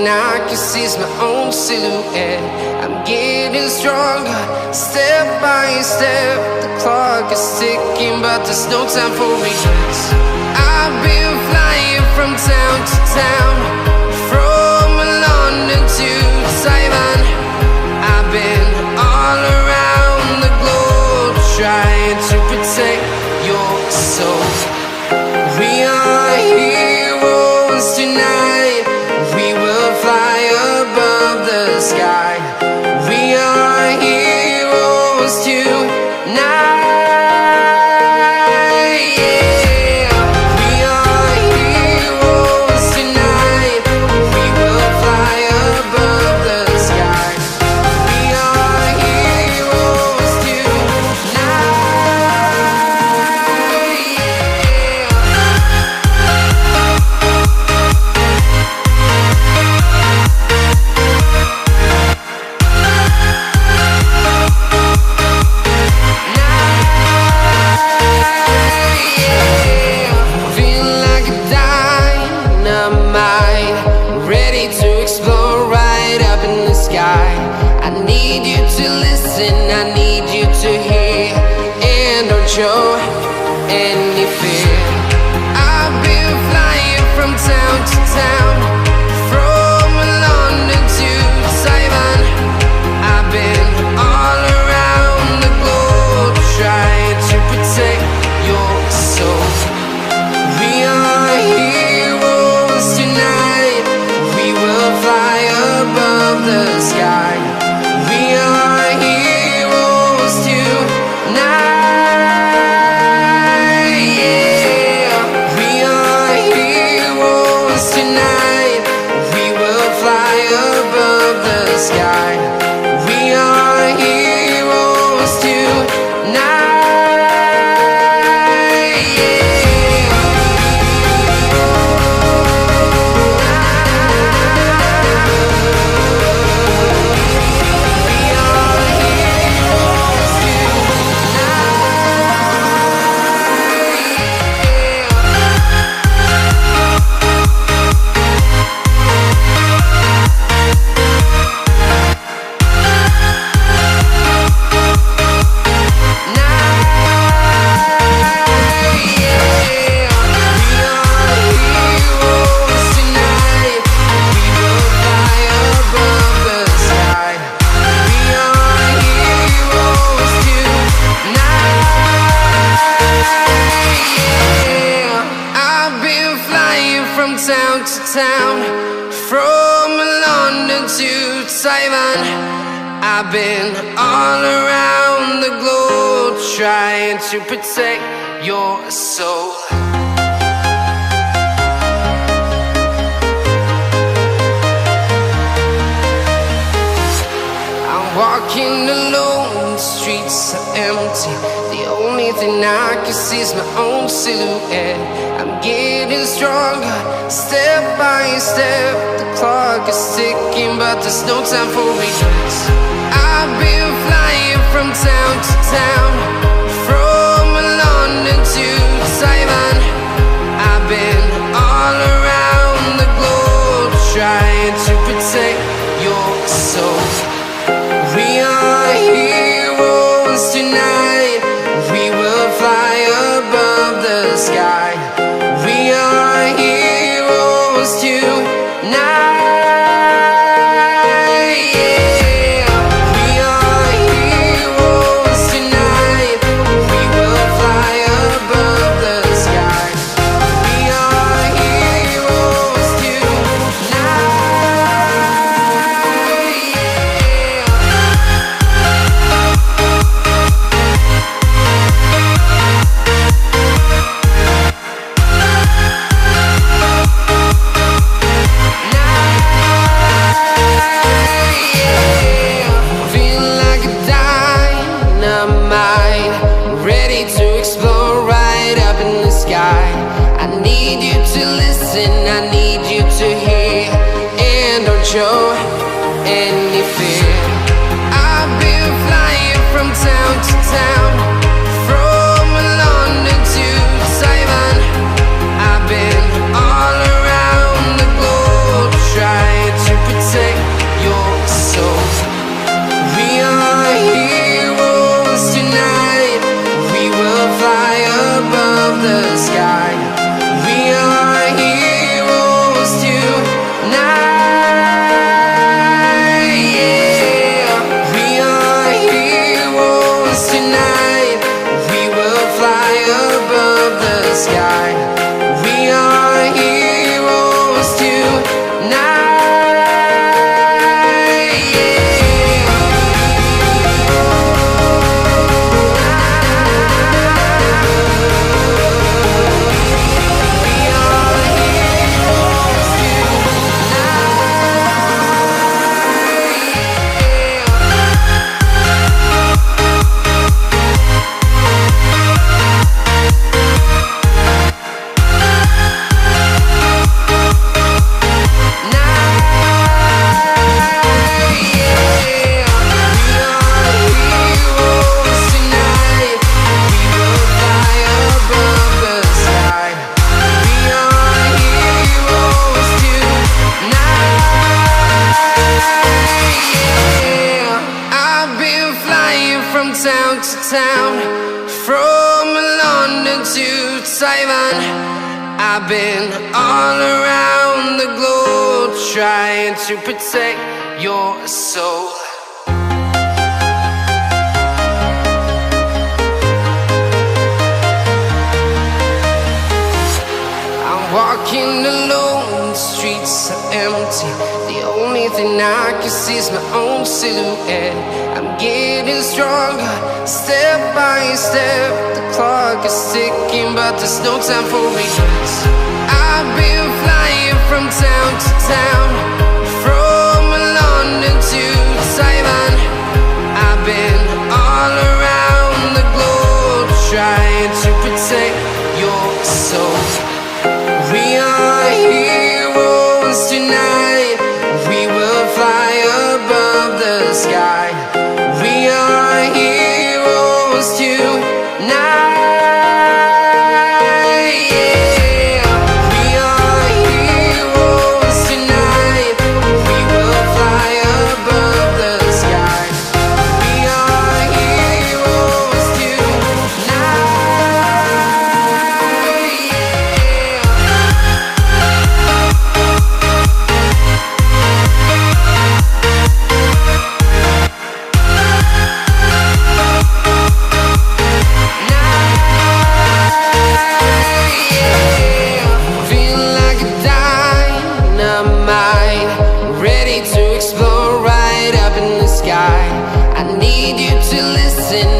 I can see is my own silhouette. I'm getting stronger, step by step. The clock is ticking, but there's no time for regrets. I've been flying from town to town, from London to Taiwan. I've been all around the globe, trying to protect your soul. We are heroes tonight. We will fly above the sky. We are heroes tonight. Yeah. We are heroes tonight. We will fly above the sky. We are heroes tonight. I need you to hear, and don't show any fear. I've been flying from town to town, from London to Taiwan. I've been all around the globe, trying to protect your soul. We are heroes tonight. We will fly above the sky. We are heroes tonight. Yeah. We are heroes tonight. We will fly above the sky. We are heroes tonight. Town to town, from London to Taiwan. I've been all around the globe, trying to protect your soul. I'm walking alone, the streets are empty. The only thing I can see is my own silhouette. I'm getting stronger, step by step. The clock is ticking, but there's no time for regrets. I've been flying from town to town, from London to Taiwan. I've been all around the globe, trying to protect your soul. We are heroes tonight. We will fly above the sky. We are heroes tonight. Yeah. We are heroes tonight. town to town, from London to Taiwan. I've been all around the globe trying to protect your soul. Walking alone, the streets are empty. The only thing I can see is my own silhouette. I'm getting stronger, step by step. The clock is ticking, but there's no time for regrets. I've been flying from town to town, from London to Taiwan. I've been all around the globe trying to protect your soul. We are heroes tonight. We will fly above the sky. We are heroes tonight. Yeah. We are heroes tonight. We will fly above the sky. We are heroes tonight. Ready to explore right up in the sky. I need you to listen